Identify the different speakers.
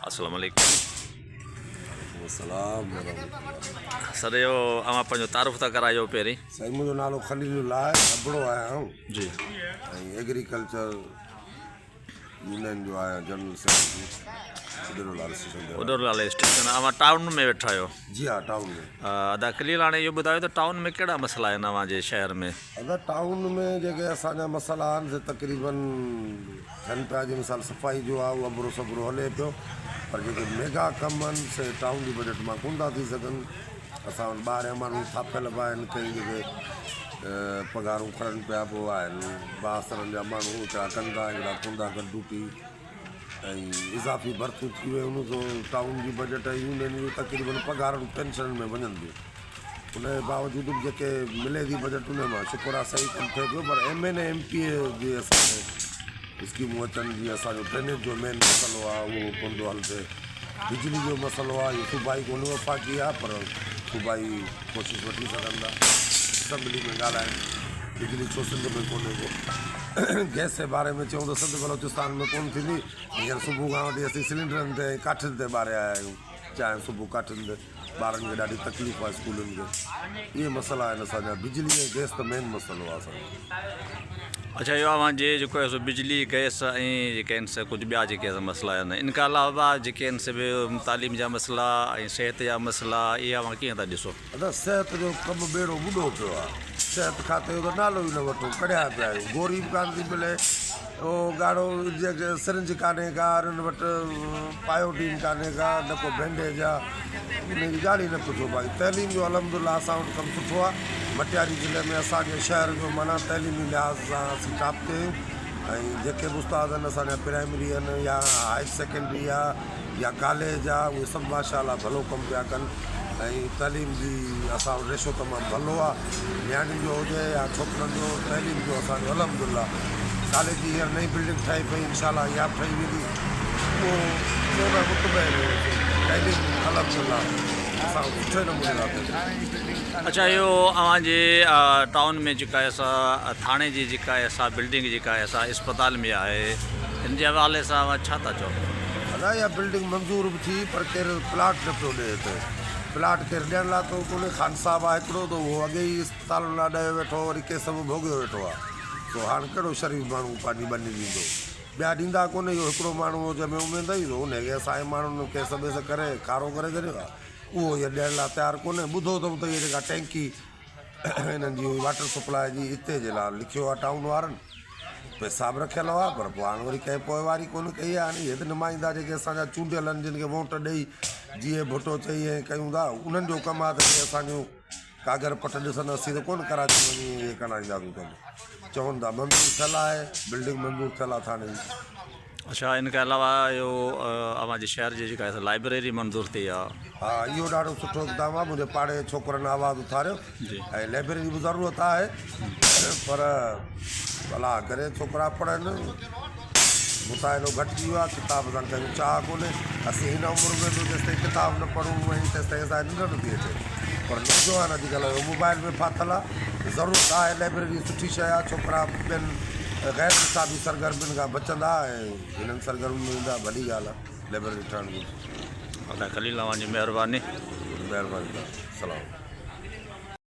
Speaker 1: अस्सलाम वालेकुम।
Speaker 2: सलाम
Speaker 1: सर यो अवां पंहिंजो तारुफ़ था करायो पहिरीं।
Speaker 2: साईं, मुंहिंजो नालो ख़लीलुल्लाह आहे, अबड़ो आहियां
Speaker 1: जी।
Speaker 2: ऐं एग्रीकल्चर यूनियन जो आहियां general secretary Uderolal station.
Speaker 1: Uderolal station अवां टाउन में वेठा आहियो?
Speaker 2: जी हाँ, टाउन में।
Speaker 1: अदा खलील हाणे इहो ॿुधायो त टाउन में कहिड़ा मसइला आहिनि अव्हां जे शहर में?
Speaker 2: अगरि टाउन में जेके असांजा मसइला आहिनि से तक़रीबन थियनि पिया, जीअं मिसाल सफ़ाई जो आहे उहो अबड़ो सबड़ो हले पियो, पर जेके मेगा कम आहिनि से टाउन जी बजट मां कोन था थी सघनि। असां वटि ॿाहिरियां माण्हू थापियल पिया आहिनि, कई जेके पघारूं खणनि पिया, पोइ आहिनि बासरनि जा माण्हू हिकिड़ा कनि था, हिकिड़ा कोन था कनि ड्यूटी, ऐं इज़ाफ़ी भर्तियूं थी वियूं उन सां टाउन जी बजट यूनियन जूं तक़रीबन पघारूं पेंशन में वञनि थियूं। उनजे बावजूदि बि जेके मिले थी बजट उन मां शुक्र आहे सही कमु थिए पियो, पर MN MP जी असांखे स्कीमूं अचनि, जीअं असांजो ड्रेनेज जो मेन मसइलो आहे उहो कोन थो हल थिए। बिजली जो मसइलो आहे, इहो सूबाई कोन वफ़ाक़ी आहे, पर सूबाई कोशिशि वठी सघनि था असैम्बली में ॻाल्हाइनि। बिजली छो सिंध में कोन्हे को गैस जे बारे में चऊं त सिंध बलोचिस्तान में कोन थींदी। हींअर सुबुह खां वठी असीं सिलेंडरनि ते काठियुनि ते ॿारे आया आहियूं, चांहि सुबुह काठियुनि ते, ॿारनि खे ॾाढी तकलीफ़ आहे स्कूलनि खे। इहे मसइला आहिनि असांजा, बिजली ऐं गैस त मेन मसइलो आहे असांजो।
Speaker 1: अच्छा, इहो अव्हां जे जेको आहे सो बिजली गैस ऐं जेके आहिनि से कुझु ॿिया जेके मसइला आहिनि, इन खां अलावा जेके आहिनि से तालीम जा मसइला ऐं सिहत जा मसइला, इहे अव्हां कीअं था ॾिसो?
Speaker 2: अदा सिहत जो कमु ॿेड़ो ॿुॾो पियो आहे। सिहत खाते जो त नालो ई न वठो, कढिया पिया आहियूं, गोरी बि कान थी मिले, उहो ॻाढ़ो जेके सिरिंज कान्हे का, उन्हनि वटि पायोडीन कान्हे का, न को बैंडेज आहे, उनजी ॻाल्हि ई न पुछो भाई। तइलीम जो अलहमदुलिल्लाह असां वटि कमु सुठो आहे। मटियारी ज़िले में असांजे शहर जो माना तइलीमी लिहाज़ सां असीं टॉप ते आहियूं, ऐं जेके बि उस्ताद आहिनि असांजा प्राइमरी आहिनि या हायर सेकेंडरी आहे या कॉलेज आहे, उहे सभु माशाअल्लाह भलो कमु पिया कनि, ऐं तइलीम जी असां वटि रेशो तमामु भलो आहे। नियाणियुनि जो हुजे या छोकिरनि जो, तइलीम जो असांजो अलहमदुलिल्लाह। कॉलेज जी हींअर नई बिल्डिंग ठही पई, इंशाअल्लाह इहा बि ठही वेंदी, उहो पूरा मुतमइन तइलीम अलहमदुलिल्लाह असां सुठे नमूने था कयूं।
Speaker 1: अच्छा, इहो अव्हां जे टाउन में जेका आहे सा थाणे जी जेका आहे सा बिल्डिंग जेका आहे सा अस्पताल में आहे, हिन जे हवाले सां अव्हां छा था चओ?
Speaker 2: अदा इहा बिल्डिंग मंज़ूर बि थी, पर केरु प्लाट न पियो ॾिए हिते। प्लाट केरु ॾियण लाइ त कोन्हे, ख़ान साहिबु आहे हिकिड़ो, त उहो अॻे ई अस्पतालुनि लाइ ॾे वेठो, वरी केस बि भोॻियो वेठो आहे। तो हाणे कहिड़ो शरीफ़ माण्हू पंहिंजी बनी ॾींदो? ॿिया ॾींदा कोन्हे, इहो हिकिड़ो माण्हू हो जंहिंमें उमेद ई त उनखे असांजे माण्हुनि केस वेस करे खारो करे छॾियो आहे, उहो इहा ॾियण लाइ तयारु कोन्हे। ॿुधो अथऊं त इहे जेका टैंकी हिननि जी वाटर सप्लाई जी हिते जे लाइ लिखियो आहे टाउन वारनि, पैसा बि रखियल हुआ, पर पोइ हाणे वरी कंहिं पोइवारी कोन कई आहे। हाणे इहे त नुमाइंदा जेके असांजा चूंडियल आहिनि, जिन खे वोट ॾेई जीअं भुटो चई ऐं कयूं था, उन्हनि जो कमु आहे त असांजो कागर पट ॾिसंदासीं त कोन कराची वञी इहे कराईंदासीं कमु। चवनि था मंज़ूर थियल आहे, बिल्डिंग मंज़ूर थियल आहे थाणे जी।
Speaker 1: अच्छा, इन खां अलावा इहो अव्हां जे शहर जी जेका आहे लाइब्रेरी मंज़ूर थी आहे?
Speaker 2: हा, इहो ॾाढो सुठो इक़दाम आहे। मुंहिंजे पाड़े जे छोकिरनि आवाज़ु उथारियो, ऐं लाइब्रेरी जी बि ज़रूरत आहे, पर भला करे छोकिरा पढ़नि, मुताइलो घटिजी वियो आहे, किताब सां कंहिंजो चाह कोन्हे। असीं हिन उमिरि में बि जेसिताईं किताब न पढ़ूं ऐं तेसिताईं असांखे निंड नथी अचे, पर नौजवान अॼुकल्ह मोबाइल में फाथल आहे। ज़रूरत आहे, लाइब्रेरी सुठी शइ आहे, छोकिरा ॿियनि ग़ैर निसाबी सरगर्मियुनि खां बचंदा ऐं हिननि सरगर्मियुनि में ईंदा, भली ॻाल्हि आहे लाइब्रेरी ठहण जी।
Speaker 1: खलील, अव्हां जी महिरबानी।
Speaker 2: महिरबानी, सलाम।